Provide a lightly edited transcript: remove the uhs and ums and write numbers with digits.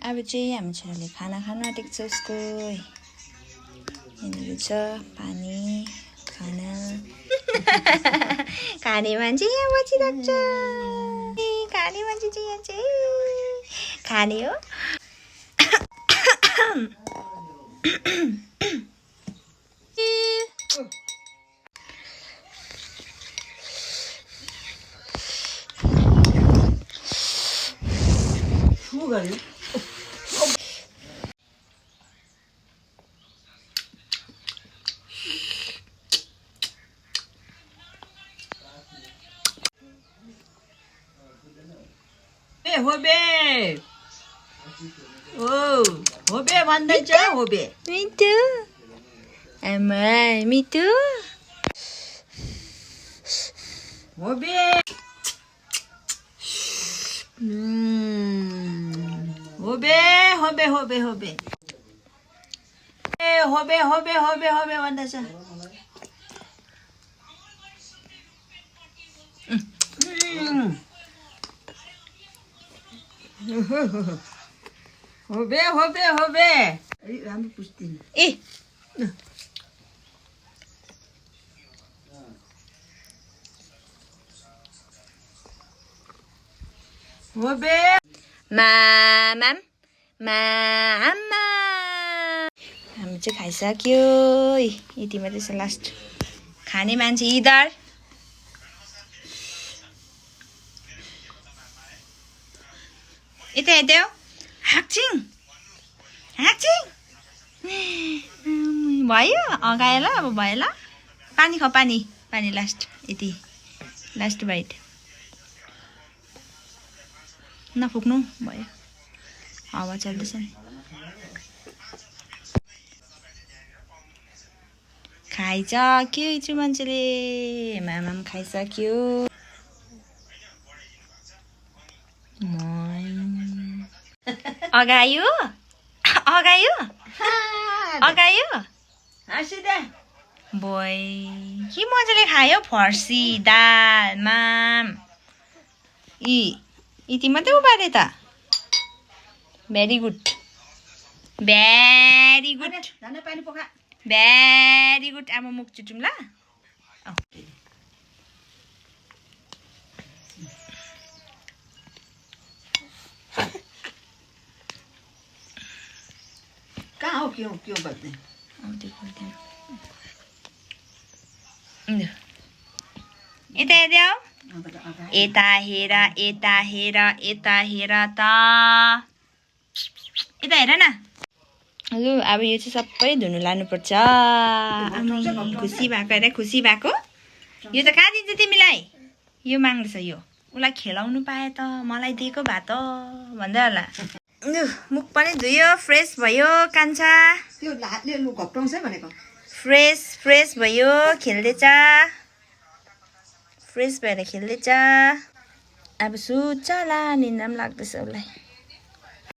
अब चाहिँ हामी छोराले खाना खान आँटेको छ उसको यहाँनिर छ पानी खाना खाने मान्छे यहाँ बसिरहेको छ खाने मान्छे चाहिँ यहाँ चाहिँ खाने हो होबे ओ होबे भन्दैछ होबे मिठो आमा मिठो होबे होबे होबे होबे होबे होबे होबे होबे होबे भन्दैछ होबे होबे होबे राम्रो पुस्दिन ए होबे मामाम मामा हामी चाहिँ खाइसक्यो यति मात्रै छ लास्ट खाने मान्छे इदर यता हेर्दै हो हाक्छिङ हाक्छिङ भयो अगाएला अब भयो ल पानी खाऊ पानी पानी लास्ट यति लास्ट बाइट नफुक्नु भयो हावा चल्दैछ नि खाइसक्यो यचु मान्छेले मामाम खाइसक्यो अगायो अगायो अगायो हाँसिदे बोय के मजाले खायो फर्सी दाल माम यति मात्रै उपारे त भेरी गुड भेरी गुड जाने पानी पोखा भेरी गुड अब मुख चुटौँ ल कहाँ हो क्यों क्यों बत्ने यता हेर्दै हो यता हेर यता हेर यता हेर त यता हेर न लु अब यो चाहिँ सबै धुनु लानुपर्छ खुसी भएको हेर खुसी भएको यो त कहाँ दिन्छ तिमीलाई यो माग्दैछ यो उसलाई खेलाउनु पाए त मलाई दिएको भए त भन्दै होला लु मुख पनि धुयो फ्रेस भयो कान्छा त्यो हातले लु घप्टाउँछ भनेको फ्रेस फ्रेस भयो खेल्दैछ फ्रेस भएर खेल्दैछ अब सुत्छ होला निन्द्रा पनि लाग्दैछ उसलाई